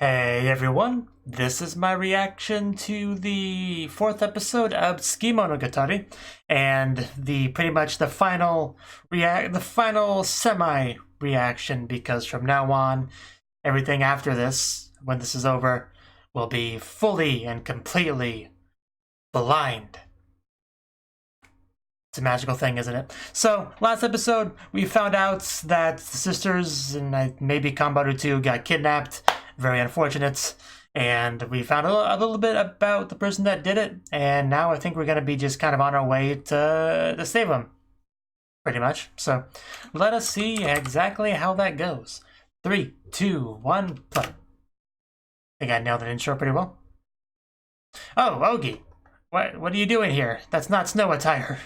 Hey everyone, this is my reaction to the fourth episode of Tsukimonogatari, and pretty much the final semi reaction, because from now on, everything after this, when this is over, will be fully and completely blind. It's a magical thing, isn't it? So, last episode, we found out that the sisters and maybe Kambaru too got kidnapped. Very unfortunate. And we found a little bit about the person that did it. And now I think we're going to be just kind of on our way to save him. Pretty much. So, let us see exactly how that goes. 3, 2, 1, play. I think I nailed the intro pretty well. Oh, Ogi. What are you doing here? That's not snow attire.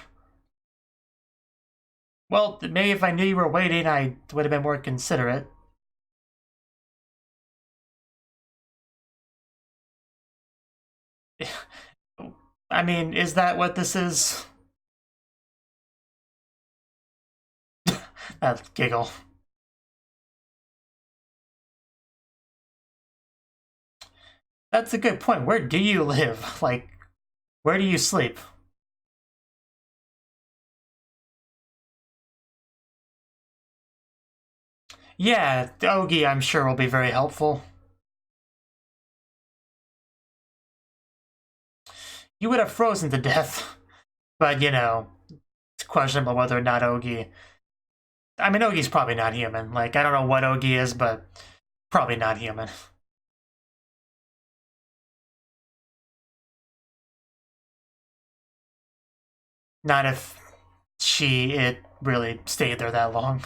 Well, maybe if I knew you were waiting, I would have been more considerate. I mean, is that what this is? That giggle. That's a good point. Where do you live? Like, where do you sleep? Yeah, Ogi, I'm sure, will be very helpful. You would have frozen to death, but you know, it's questionable whether or not Ogi. I mean, Ogi's probably not human. Like, I don't know what Ogi is, but probably not human. Not if it really stayed there that long.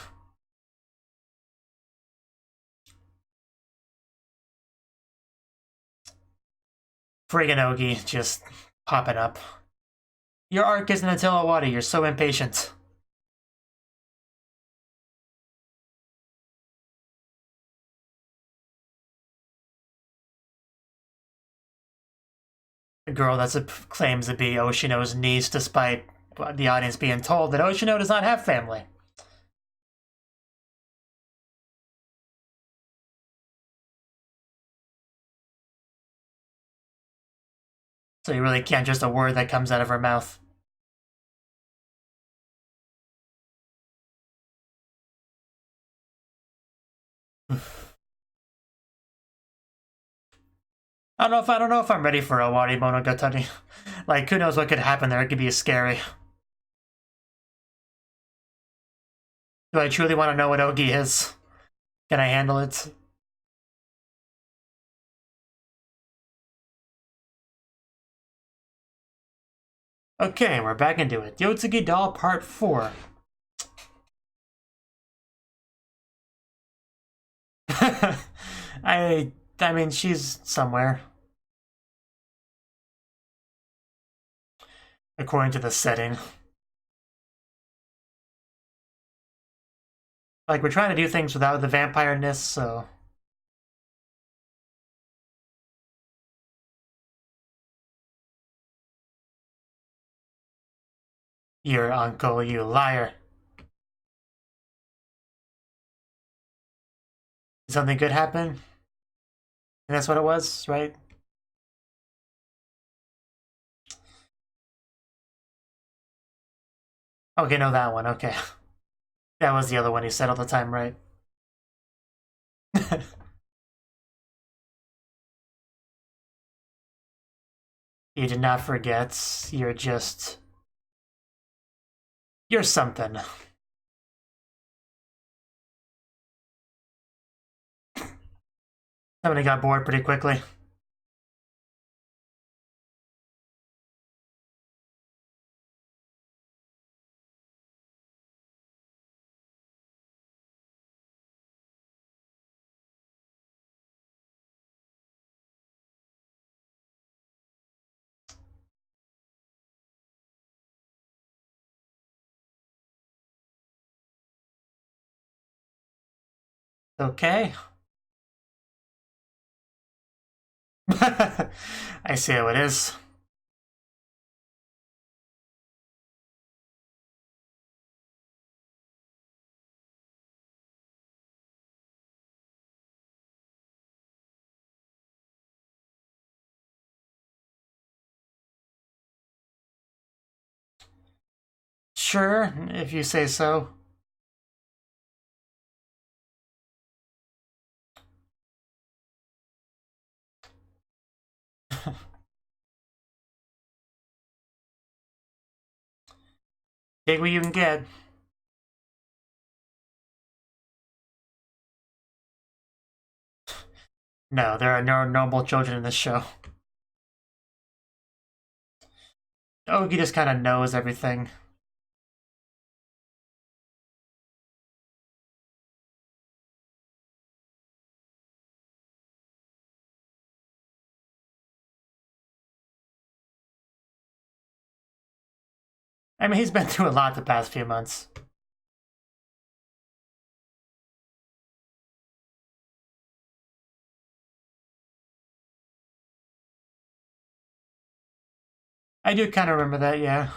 Friggin' Ogi just popping up. Your arc isn't until Awadi, you're so impatient. The girl that claims to be Oshino's niece, despite the audience being told that Oshino does not have family. So you really can't just a word that comes out of her mouth. I don't know if I'm ready for Owari Monogatari. Like, who knows what could happen there? It could be scary. Do I truly want to know what Ogi is? Can I handle it? Okay, we're back into it. Yotsugi Doll Part 4. I mean, she's somewhere. According to the setting. Like, we're trying to do things without the vampire-ness, so... Your uncle, you liar. Did something good happen? And that's what it was, right? Okay, no, that one, okay. That was the other one he said all the time, right? You did not forget. You're just... You're something. Somebody got bored pretty quickly. Okay. I see how it is. Sure, if you say so. Take what you can get. No, there are no normal children in this show. Ogi just kind of knows everything. I mean, he's been through a lot the past few months. I do kind of remember that, yeah.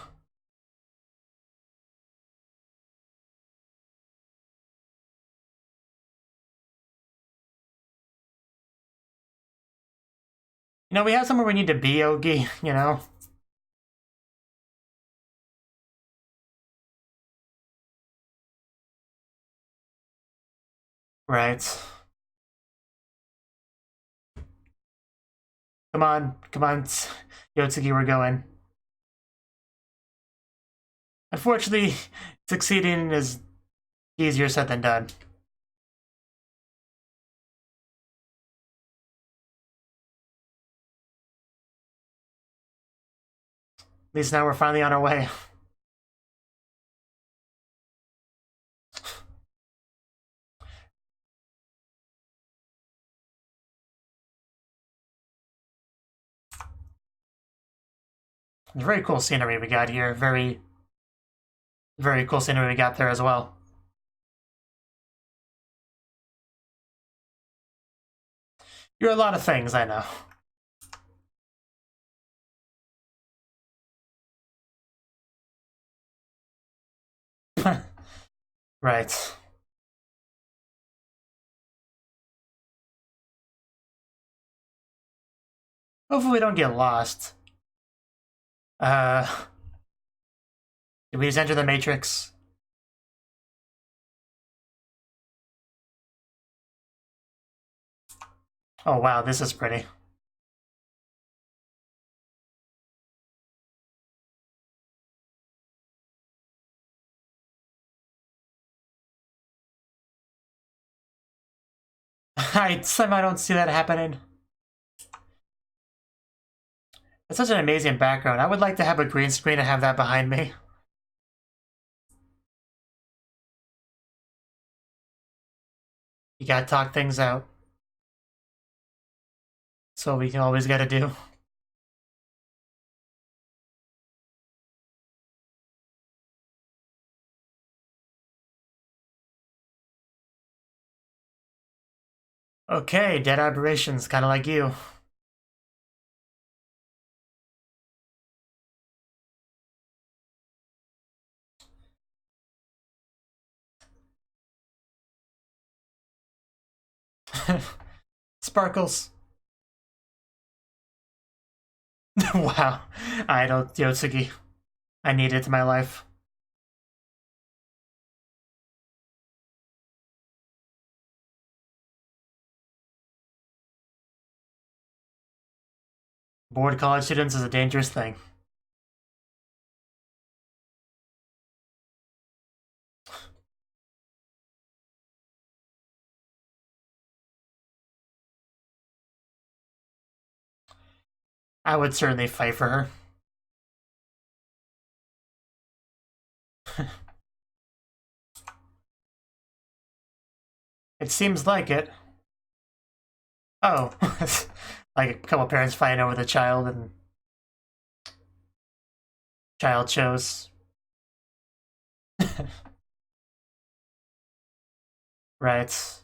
You know, we have somewhere we need to be, Ogi, you know? Right. Come on, Yotsugi, we're going. Unfortunately, succeeding is easier said than done. At least now we're finally on our way. Very cool scenery we got here. Very, very cool scenery we got there as well. You're a lot of things, I know. Right. Hopefully we don't get lost. Did we just enter the Matrix? Oh wow, this is pretty. I somehow don't see that happening. It's such an amazing background. I would like to have a green screen and have that behind me. You gotta talk things out. So we can always gotta do. Okay, dead aberrations, kinda like you. Sparkles. Wow. I don't, Yotsugi. I need it in my life. Bored college students is a dangerous thing. I would certainly fight for her. It seems like it. Oh. Like a couple parents fighting over the child and child shows. Right.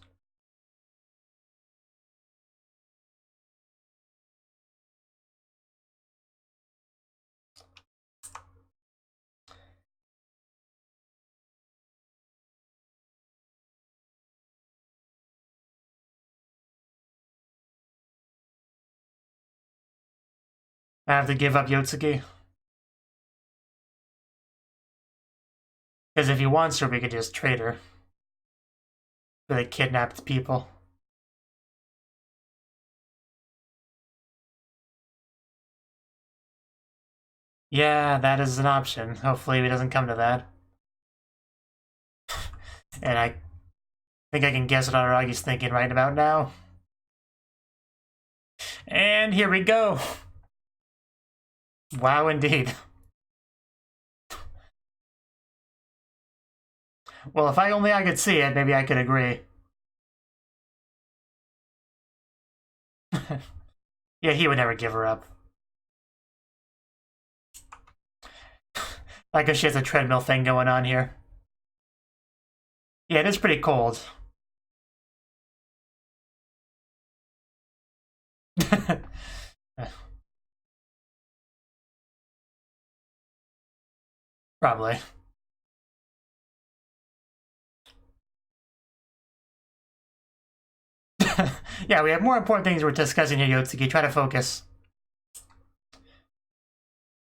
I have to give up Yotsuki. Because if he wants her, we could just trade her for the kidnapped people. Yeah, that is an option. Hopefully it doesn't come to that. And I think I can guess what Aragi's thinking right about now. And here we go. Wow, indeed. Well, if I could see it, maybe I could agree. Yeah, he would never give her up. Like if she has a treadmill thing going on here. Yeah, it is pretty cold. Probably. Yeah, we have more important things we're discussing here, Yotsuki. Try to focus.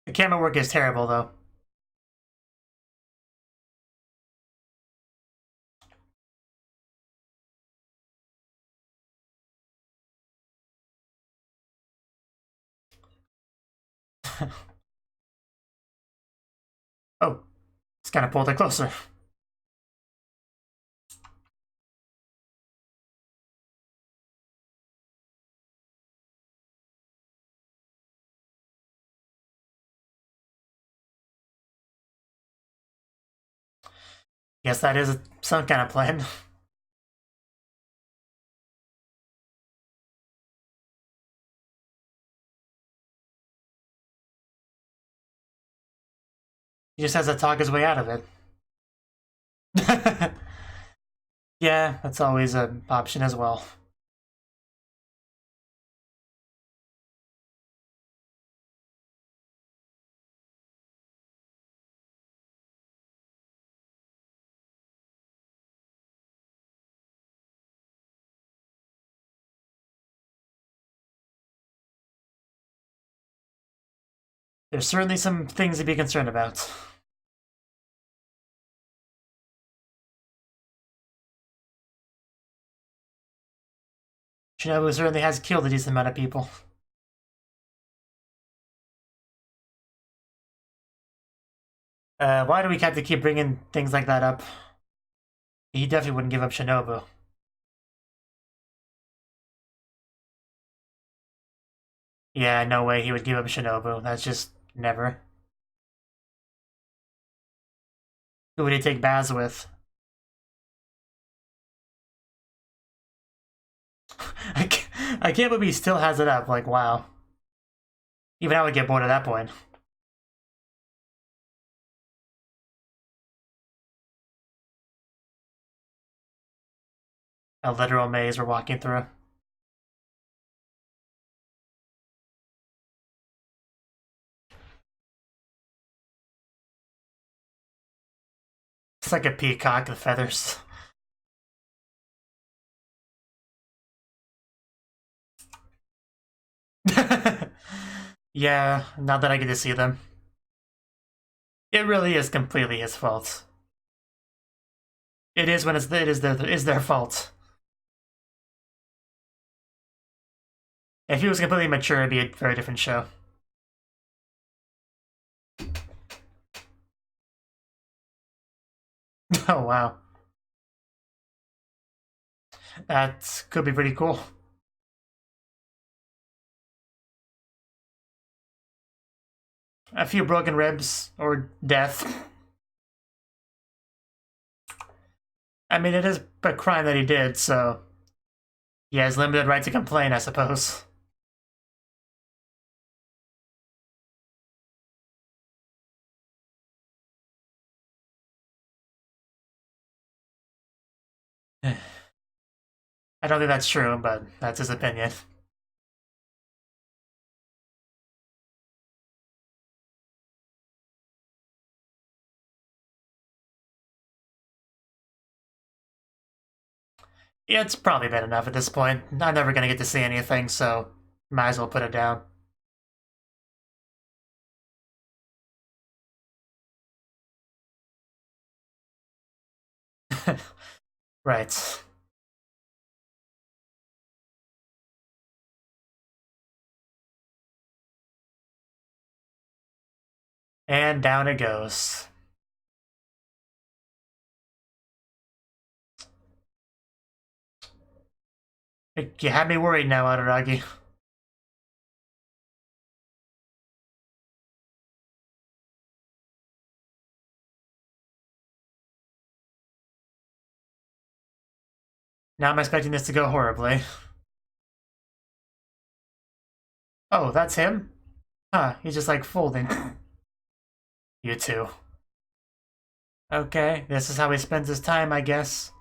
The camera work is terrible, though. Oh, it's kind of pulled it closer. Guess that is some kind of plan. He just has to talk his way out of it. Yeah, that's always an option as well. There's certainly some things to be concerned about. Shinobu certainly has killed a decent amount of people. Why do we have to keep bringing things like that up? He definitely wouldn't give up Shinobu. Yeah, no way he would give up Shinobu. That's just never. Who would he take Baz with? I can't believe he still has it up. Like, wow. Even I would get bored at that point. A literal maze we're walking through. It's like a peacock with feathers. Yeah, now that I get to see them. It really is completely his fault. It is when it is their fault. If he was completely mature, it'd be a very different show. Oh, wow. That could be pretty cool. A few broken ribs or death. I mean, it is a crime that he did, so he has limited right to complain, I suppose. I don't think that's true, but that's his opinion. Yeah, it's probably been enough at this point. I'm never gonna get to see anything, so might as well put it down. Right. And down it goes. You had me worried now, Araragi. Now I'm expecting this to go horribly. Oh, that's him? Huh, he's just like folding. You too. Okay, this is how he spends his time, I guess.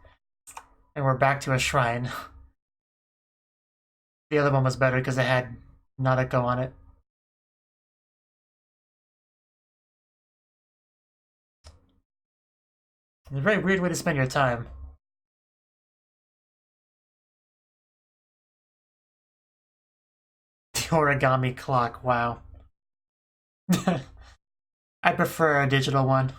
And we're back to a shrine. The other one was better because it had Nanako on it. It's a very weird way to spend your time. The origami clock, wow. I prefer a digital one.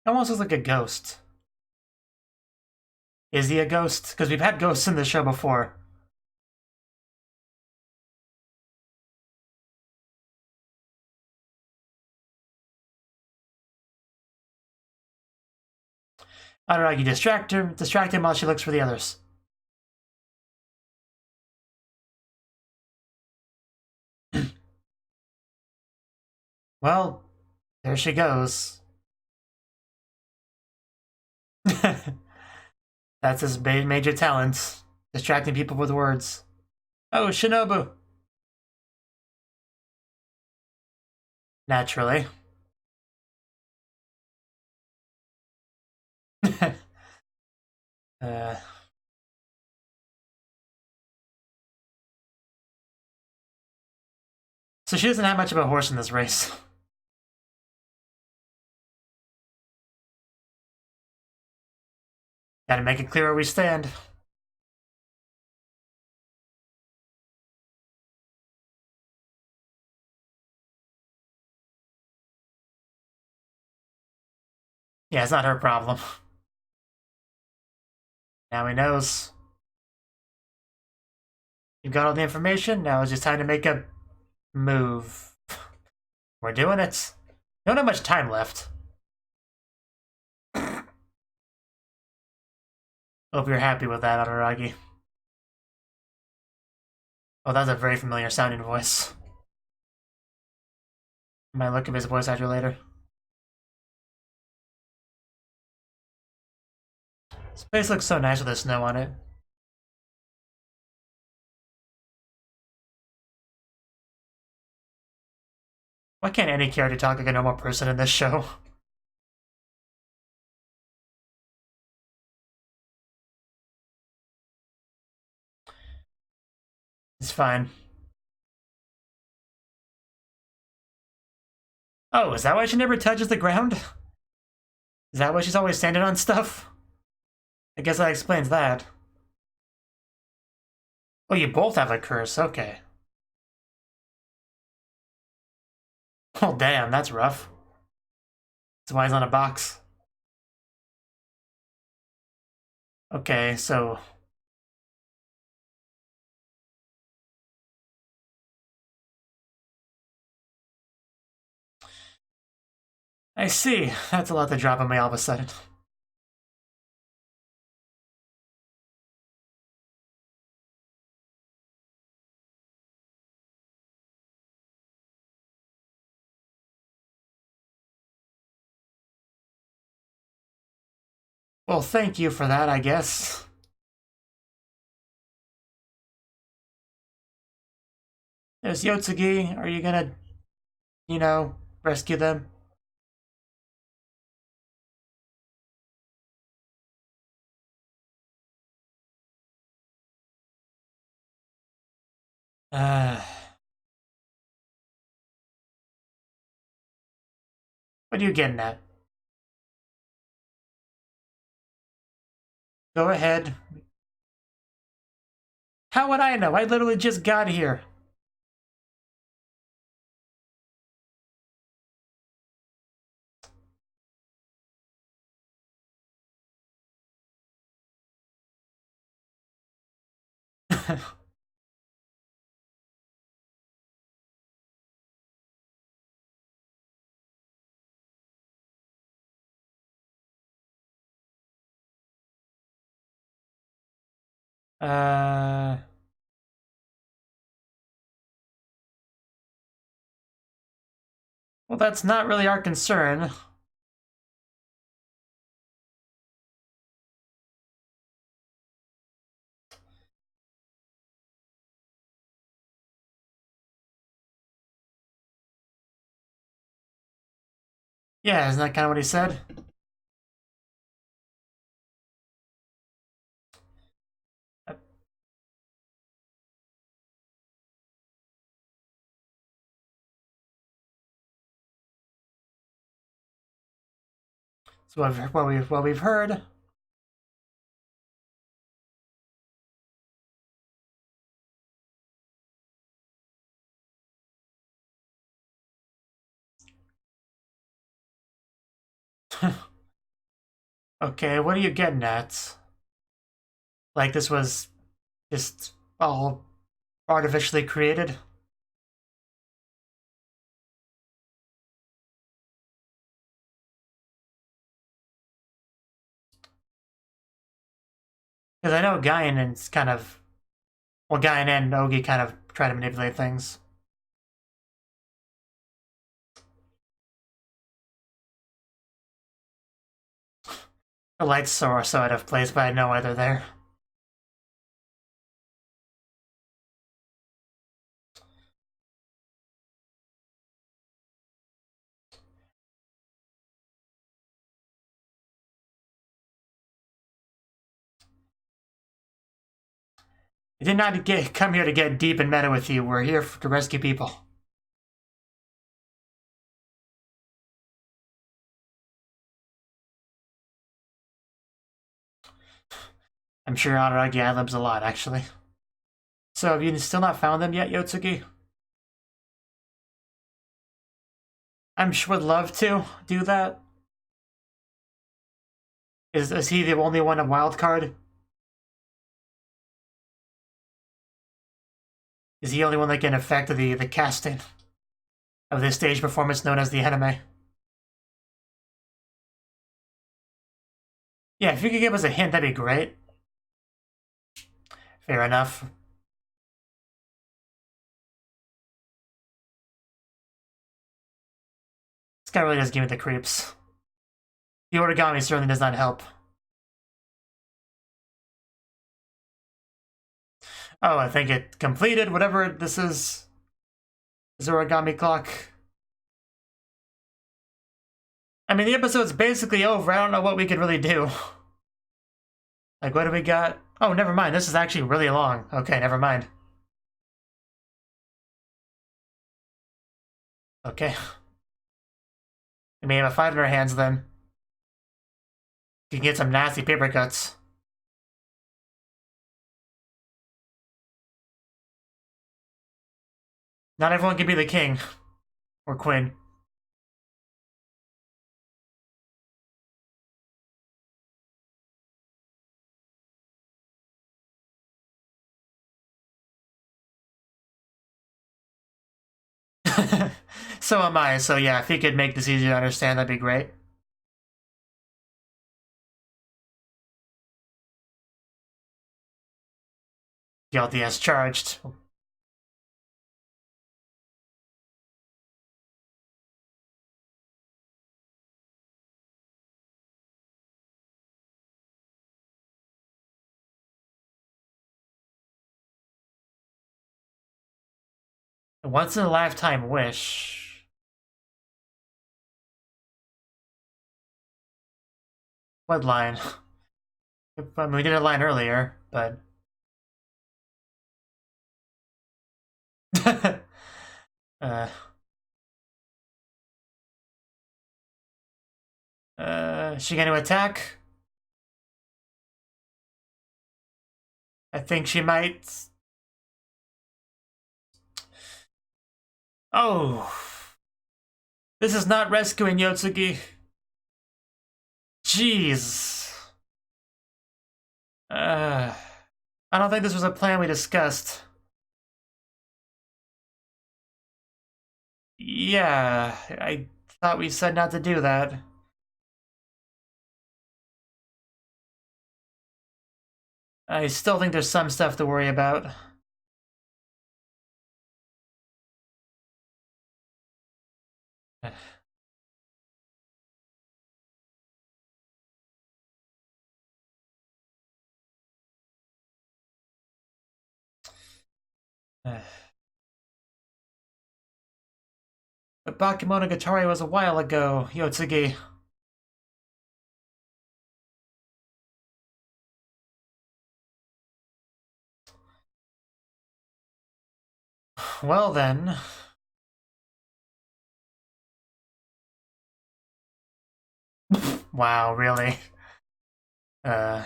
Almost looks like a ghost. Is he a ghost? Because we've had ghosts in the show before. Araragi distract him while she looks for the others. Well, there she goes. That's his major talent, distracting people with words. Oh, Shinobu! Naturally. uh... So she doesn't have much of a horse in this race. Gotta make it clear where we stand. Yeah, it's not her problem. Now he knows. You've got all the information, now it's just time to make a move. We're doing it. We don't have much time left. Hope you're happy with that, Araragi. Oh, that's a very familiar sounding voice. I might look at his voice actor later. This place looks so nice with the snow on it. Why can't any character talk like a normal person in this show? It's fine. Oh, is that why she never touches the ground? Is that why she's always standing on stuff? I guess that explains that. Oh, you both have a curse, okay. Oh, damn, that's rough. That's why he's on a box. Okay, so... I see. That's a lot to drop on me all of a sudden. Well, thank you for that, I guess. There's Yotsugi. Are you gonna, you know, rescue them? What are you getting at? Go ahead. How would I know? I literally just got here. Well, that's not really our concern. Yeah, isn't that kind of what he said? So what we've heard. Okay, what are you getting at? Like this was just all artificially created? Because I know Guyanen's kind of... Well, Guyan and Ogi kind of try to manipulate things. The lights are so out of place, but I know why they're there. We did not come here to get deep and meta with you. We're here to rescue people. I'm sure Araragi ad-libs a lot, actually. So have you still not found them yet, Yotsuki? I'm sure would love to do that. Is he the only one a wild card? Is he the only one that can affect the casting of this stage performance known as the anime? Yeah, if you could give us a hint, that'd be great. Fair enough. This guy really does give me the creeps. The origami certainly does not help. Oh, I think it completed, whatever this is. This origami clock. I mean, the episode's basically over. I don't know what we could really do. Like, what do we got? Oh, never mind. This is actually really long. Okay, never mind. Okay. We may have a fight in our hands then. You can get some nasty paper cuts. Not everyone can be the king. Or queen. So am I. So yeah, if he could make this easier to understand, that'd be great. Guilty as charged. Once in a lifetime wish. What line? I mean, we did a line earlier, but... is she going to attack? I think she might. Oh. This is not rescuing Yotsugi. Jeez. I don't think this was a plan we discussed. Yeah, I thought we said not to do that. I still think there's some stuff to worry about. But Bakemonogatari was a while ago, Yotsugi. Well then. Wow, really? I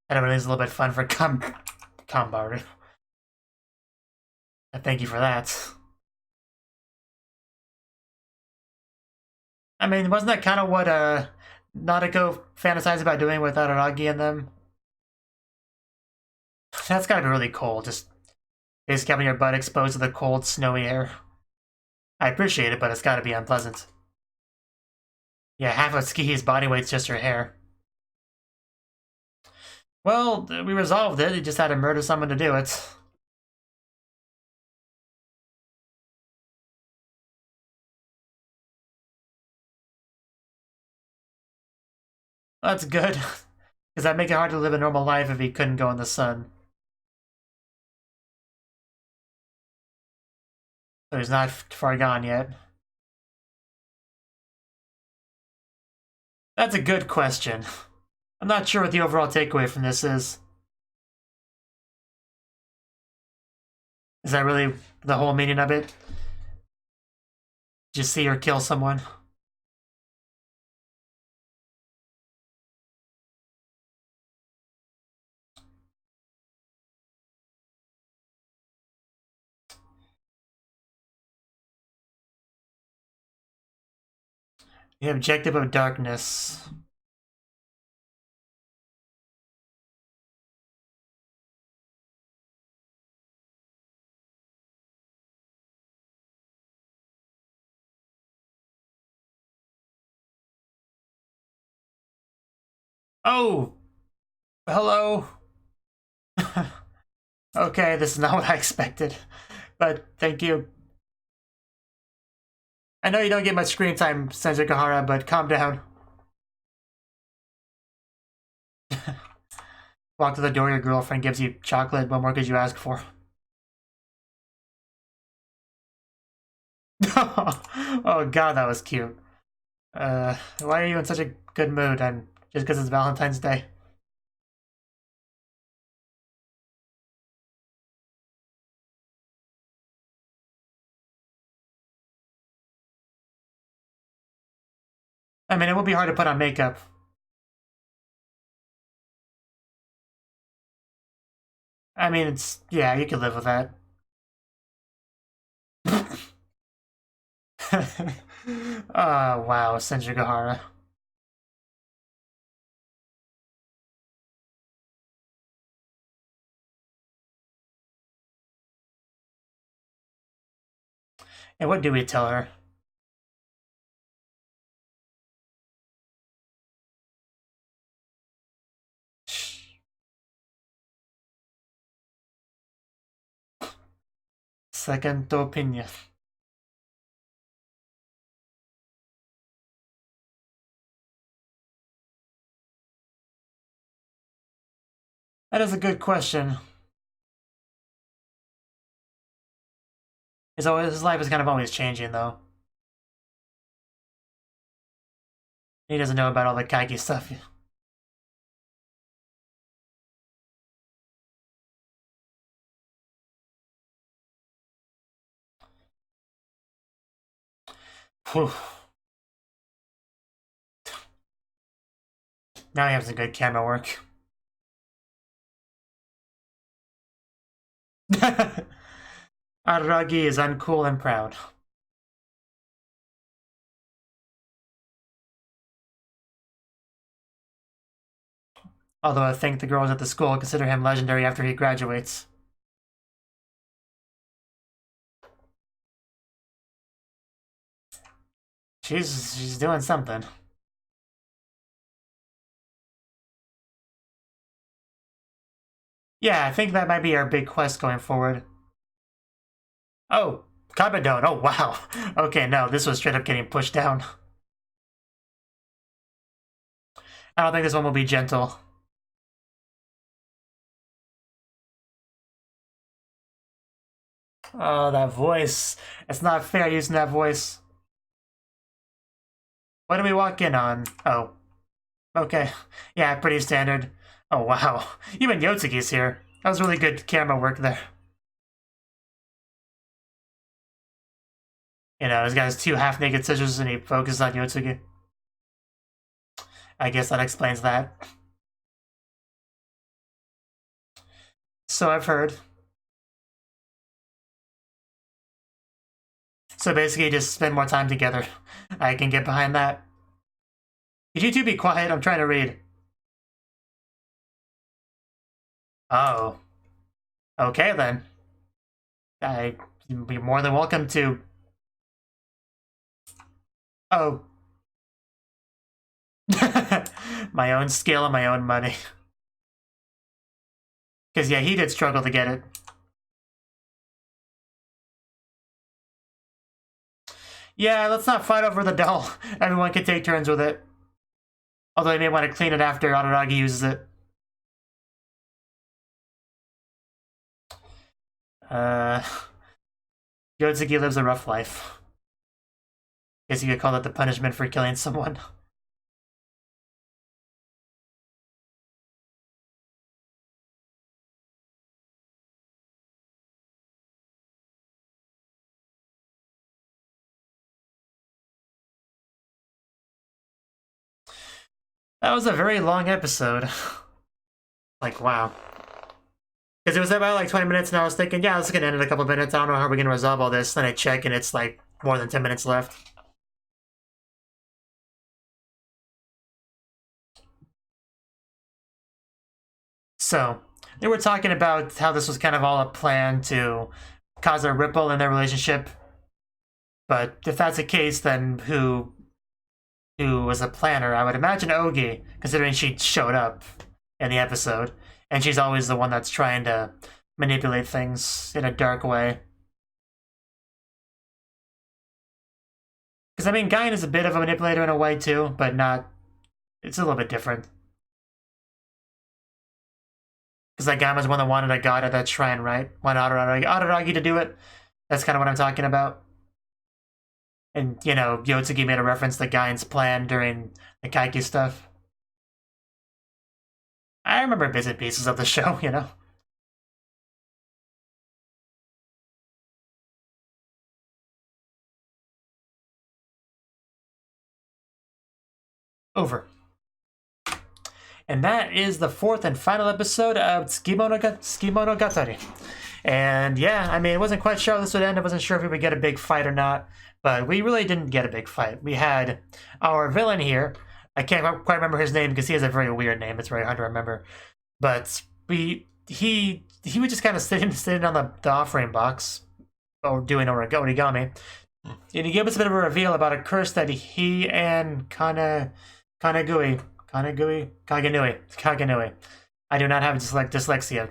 don't know, it's a little bit fun for Combaru. Thank you for that. I mean, wasn't that kind of what Nautico fantasized about doing with Araragi and them? That's gotta be really cold, just basically having your butt exposed to the cold, snowy air. I appreciate it, but it's gotta be unpleasant. Yeah, half of Ski's body weight's just her hair. Well, we resolved it, you just had to murder someone to do it. That's good, because that'd make it hard to live a normal life if he couldn't go in the sun. So he's not far gone yet. That's a good question. I'm not sure what the overall takeaway from this is. Is that really the whole meaning of it? Just see her kill someone? The objective of darkness. Oh! Hello? Okay, this is not what I expected. But thank you. I know you don't get much screen time, Sensei Kahara, but calm down. Walk to the door, your girlfriend gives you chocolate. What more could you ask for? Oh god, that was cute. Why are you in such a good mood? And just because it's Valentine's Day? I mean, it would be hard to put on makeup. I mean, it's... yeah, you can live with that. Oh, wow, Senjugahara. And what do we tell her? Second opinion. That is a good question. His life is kind of always changing, though. He doesn't know about all the Kaiki stuff. Whew. Now he has some good camera work. Araragi is uncool and proud. Although I think the girls at the school consider him legendary after he graduates. She's doing something. Yeah, I think that might be our big quest going forward. Oh, Kabadon. Oh, wow. Okay, no, this was straight up getting pushed down. I don't think this one will be gentle. Oh, that voice. It's not fair using that voice. What do we walk in on? Oh. Okay. Yeah, pretty standard. Oh, wow. Even Yotsuki's here. That was really good camera work there. You know, he's got his 2 half-naked scissors and he focuses on Yotsuki. I guess that explains that. So I've heard. So basically, just spend more time together. I can get behind that. Could you two be quiet? I'm trying to read. Oh. Okay, then. I'd be more than welcome to... Oh. My own skill and my own money. Because, yeah, he did struggle to get it. Yeah, let's not fight over the doll. Everyone can take turns with it. Although they may want to clean it after Araragi uses it. Yotsuki lives a rough life. Guess you could call that the punishment for killing someone. That was a very long episode. Like, wow. Because it was about like 20 minutes and I was thinking, yeah, this is going to end in a couple minutes. I don't know how we're going to resolve all this. Then I check and it's like more than 10 minutes left. So, they were talking about how this was kind of all a plan to cause a ripple in their relationship. But if that's the case, then who was a planner? I would imagine Ogi, considering she showed up in the episode. And she's always the one that's trying to manipulate things in a dark way. Because, I mean, Gain is a bit of a manipulator in a way, too, but not... It's a little bit different. Because like Gamma's one that wanted a god at that shrine, right? Wanted Araragi to do it. That's kind of what I'm talking about. And, you know, Yotsuki made a reference to Gain's plan during the Kaiku stuff. I remember bits and pieces of the show, you know? Over. And that is the 4th and final episode of Tsukimonogatari. And yeah, I mean, I wasn't quite sure how this would end. I wasn't sure if we would get a big fight or not. But we really didn't get a big fight. We had our villain here. I can't quite remember his name because he has a very weird name. It's very hard to remember. But he was just kind of sitting on the offering box, or doing origami. And he gave us a bit of a reveal about a curse that he and Kagenui. I do not have dyslexia.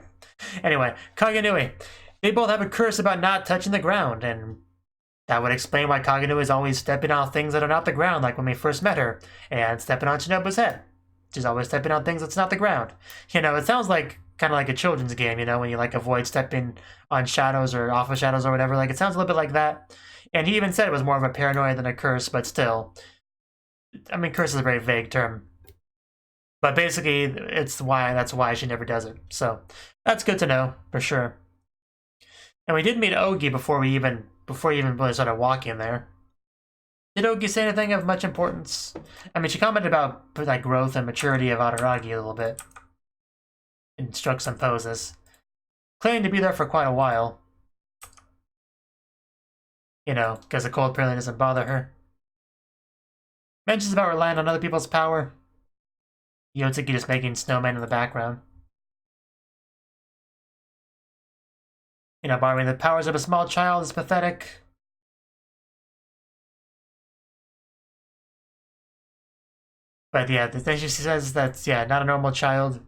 Anyway, Kagenui. They both have a curse about not touching the ground, and that would explain why Kagenui is always stepping on things that are not the ground, like when we first met her, and stepping on Shinobu's head. She's always stepping on things that's not the ground. You know, it sounds like kind of like a children's game, you know, when you like avoid stepping on shadows or off of shadows or whatever. Like, it sounds a little bit like that. And he even said it was more of a paranoia than a curse, but still. I mean, curse is a very vague term. But basically, that's why she never does it. So that's good to know, for sure. And we did meet Ogi before we even really started walking there. Did Ogi say anything of much importance? I mean, she commented about like growth and maturity of Araragi a little bit. And struck some poses. Claiming to be there for quite a while. You know, because the cold apparently doesn't bother her. Mentions about relying on other people's power. Yotsuki just making snowmen in the background. You know, borrowing the powers of a small child is pathetic. But yeah, the thing she says that's, yeah, not a normal child.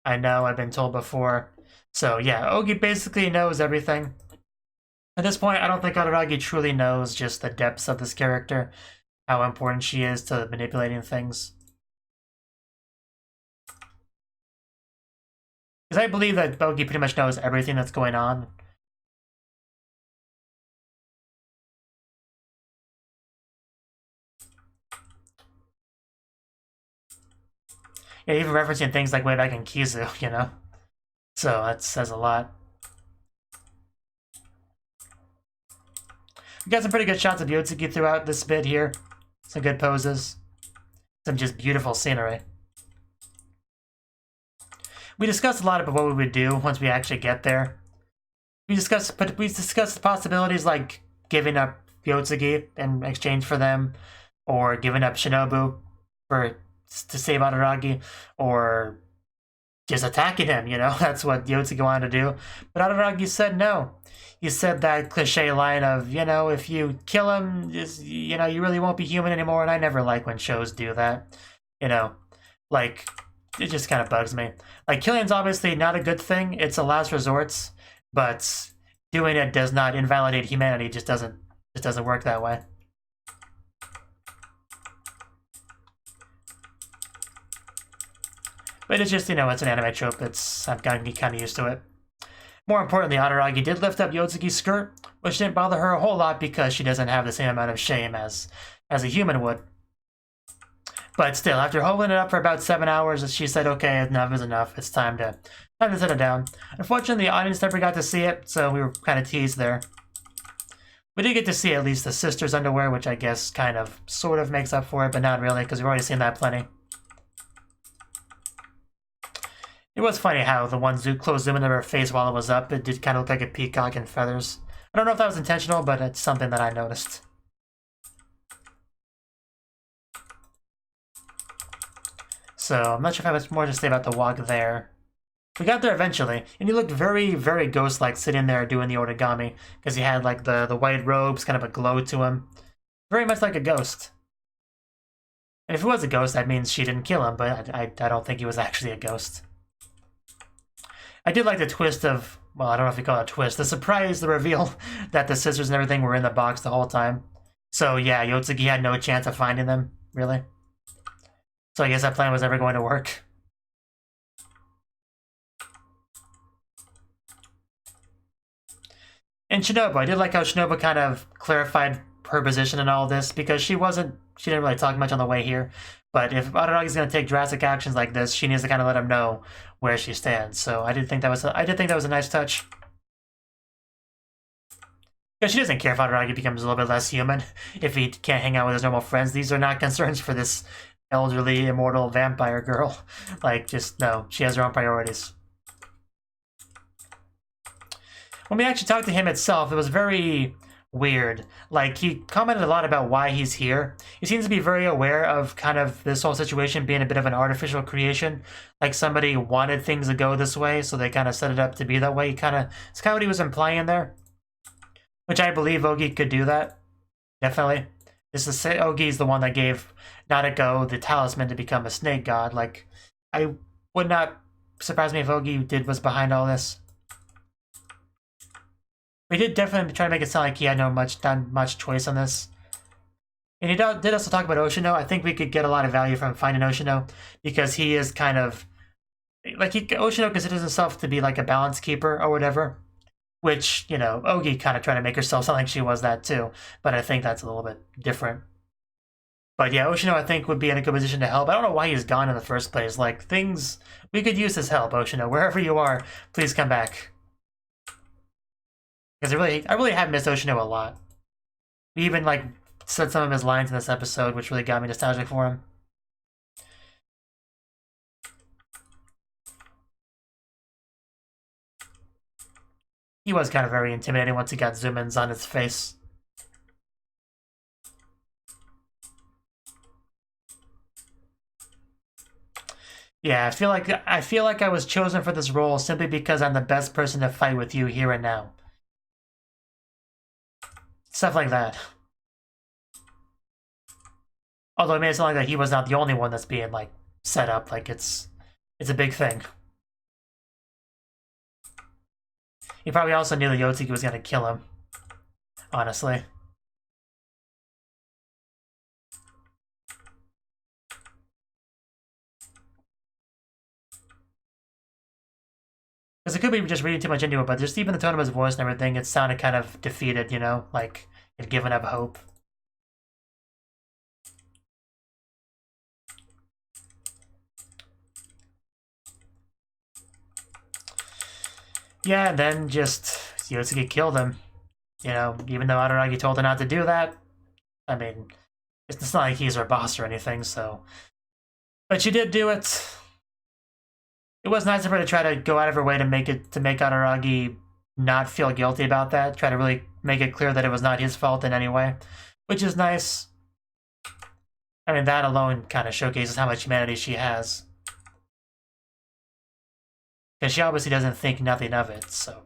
I know, I've been told before. So yeah, Ogi basically knows everything. At this point, I don't think Araragi truly knows just the depths of this character, how important she is to manipulating things. Because I believe that Ogi pretty much knows everything that's going on. Yeah, even referencing things like way back in Kizu, you know? So that says a lot. We got some pretty good shots of Yotsuki throughout this bit here. Some good poses. Some just beautiful scenery. We discussed a lot about what we would do once we actually get there. We discussed the possibilities like giving up Yotsuki in exchange for them, or giving up Shinobu to save Araragi, or just attacking him, you know? That's what Yotsuki wanted to do. But Araragi said no. He said that cliche line of, you know, if you kill him, you know, you really won't be human anymore, and I never like when shows do that. You know, like, it just kind of bugs me. Like, killing's obviously not a good thing, it's a last resort, but doing it does not invalidate humanity, it just doesn't work that way. But it's just, you know, it's an anime trope. I've gotten kind of used to it. More importantly, Araragi did lift up Yotsuki's skirt, which didn't bother her a whole lot because she doesn't have the same amount of shame as a human would. But still, after holding it up for about 7 hours, she said, okay, enough is enough. It's time to set it down. Unfortunately, the audience never got to see it, so we were kind of teased there. We did get to see at least the sister's underwear, which I guess kind of, sort of makes up for it, but not really, because we've already seen that plenty. It was funny how the one close zoom into her face while it was up, it did kind of look like a peacock and feathers. I don't know if that was intentional, but it's something that I noticed. So, I'm not sure if I have much more to say about the walk there. We got there eventually, and he looked very, very ghost-like sitting there doing the origami, because he had like the white robes, kind of a glow to him. Very much like a ghost. And if he was a ghost, that means she didn't kill him, but I don't think he was actually a ghost. I did like the twist of, well, I don't know if you call it a twist, the surprise, the reveal that the scissors and everything were in the box the whole time. So yeah, Yotsuki had no chance of finding them, really. So I guess that plan was never going to work. And Shinobu, I did like how Shinobu kind of clarified her position in all this, because she didn't really talk much on the way here. But if Araragi's going to take drastic actions like this, she needs to kind of let him know where she stands. So I did think that was a nice touch. Because she doesn't care if Araragi becomes a little bit less human, if he can't hang out with his normal friends. These are not concerns for this elderly, immortal vampire girl. Like, just, no, she has her own priorities. When we actually talked to him itself, it was very weird. Like, he commented a lot about why he's here. He seems to be very aware of kind of this whole situation being a bit of an artificial creation. Like, somebody wanted things to go this way, so they kind of set it up to be that way. It's kind of what he was implying there. Which I believe Ogi could do that. Definitely. Ogi's the one that gave Nanako the talisman to become a snake god. Like, I would not surprise me if Ogi was behind all this. We did definitely try to make it sound like he had not much choice on this. And he did also talk about Oshino. I think we could get a lot of value from finding Oshino, because he is kind of like, Oshino considers himself to be like a balance keeper or whatever, which, you know, Ogi kind of tried to make herself sound like she was that too, but I think that's a little bit different. But yeah, Oshino, I think, would be in a good position to help. I don't know why he's gone in the first place. Like, we could use his help, Oshino. Wherever you are, please come back. Because I really have missed Oshino a lot. We even, like, said some of his lines in this episode, which really got me nostalgic for him. He was kind of very intimidating once he got zoom-ins on his face. Yeah, I feel like I was chosen for this role simply because I'm the best person to fight with you here and now. Stuff like that. Although it made it sound like that he was not the only one that's being, like, set up. Like, it's a big thing. He probably also knew that Yotsuki was gonna kill him. Honestly. Because it could be just reading too much into it, but just even the tone of his voice and everything, it sounded kind of defeated, you know? Like, it given up hope. Yeah, and then just Yotsuki killed him. You know, even though Araragi told her not to do that. I mean, it's not like he's her boss or anything, so... But she did do it. It was nice of her to try to go out of her way to make Araragi not feel guilty about that. Try to really make it clear that it was not his fault in any way. Which is nice. I mean, that alone kind of showcases how much humanity she has. Because she obviously doesn't think nothing of it, so...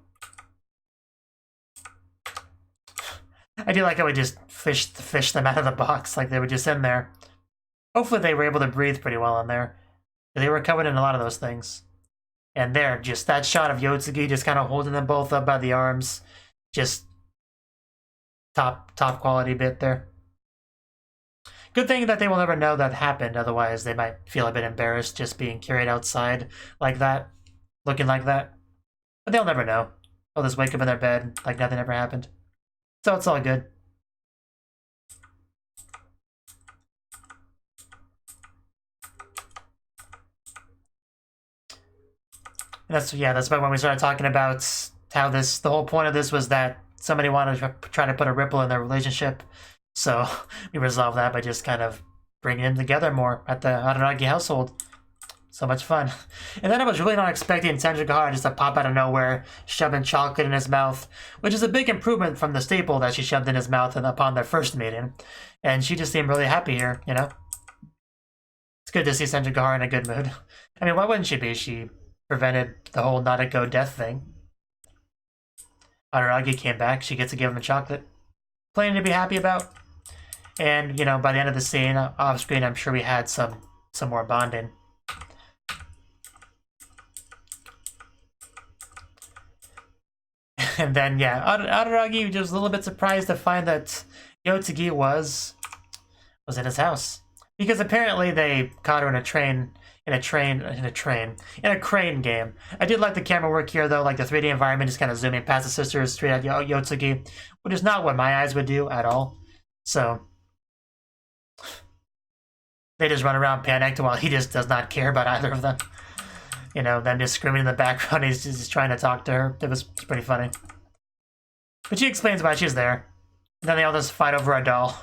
I do like how we just fish them out of the box, like they were just in there. Hopefully they were able to breathe pretty well in there. They were covered in a lot of those things. And there, just that shot of Yotsuki just kind of holding them both up by the arms. Just top quality bit there. Good thing that they will never know that happened, otherwise they might feel a bit embarrassed just being carried outside like that, looking like that. But they'll never know. They'll just wake up in their bed like nothing ever happened. So it's all good. And that's about when we started talking about how the whole point of this was that somebody wanted to try to put a ripple in their relationship. So we resolved that by just kind of bringing them together more at the Araragi household. So much fun. And then I was really not expecting Tsukimonogatari just to pop out of nowhere, shoving chocolate in his mouth, which is a big improvement from the staple that she shoved in his mouth upon their first meeting. And she just seemed really happy here, you know? It's good to see Tsukimonogatari in a good mood. I mean, why wouldn't she be? She prevented the whole Nanako death thing. Araragi came back, she gets to give him a chocolate. Plenty to be happy about. And, you know, by the end of the scene, off screen, I'm sure we had some more bonding. And then, yeah, Araragi was just a little bit surprised to find that Yotsuki was in his house. Because apparently they caught her in a crane game. I did like the camera work here, though, like the 3D environment just kind of zooming past the sisters straight at Yotsuki, which is not what my eyes would do at all. So they just run around panicked while he just does not care about either of them. You know, them just screaming in the background, he's just trying to talk to her. It was pretty funny. But she explains why she's there. And then they all just fight over a doll,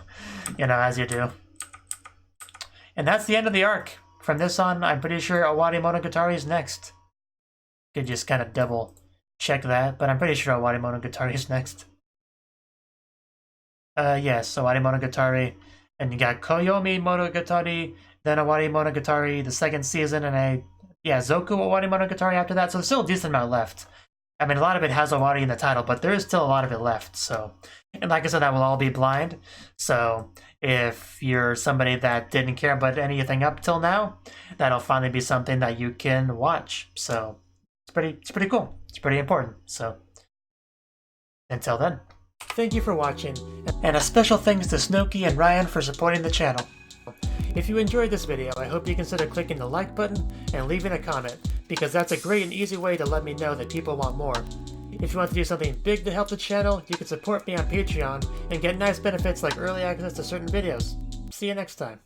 you know, as you do. And that's the end of the arc. From this on, I'm pretty sure HolyFFF is next. Could just kind of double check that, but I'm pretty sure HolyFFF is next. Yes, HolyFFF, and you got Koyomi Monogatari, then HolyFFF, the second season, and Zoku HolyFFF after that, so there's still a decent amount left. I mean, a lot of it has Owari in the title, but there is still a lot of it left, so... And like I said, that will all be blind, so if you're somebody that didn't care about anything up till now, that'll finally be something that you can watch, so it's pretty cool. It's pretty important, so until then. Thank you for watching, and a special thanks to Cnouki and Ryan for supporting the channel. If you enjoyed this video, I hope you consider clicking the like button and leaving a comment, because that's a great and easy way to let me know that people want more. If you want to do something big to help the channel, you can support me on Patreon and get nice benefits like early access to certain videos. See you next time.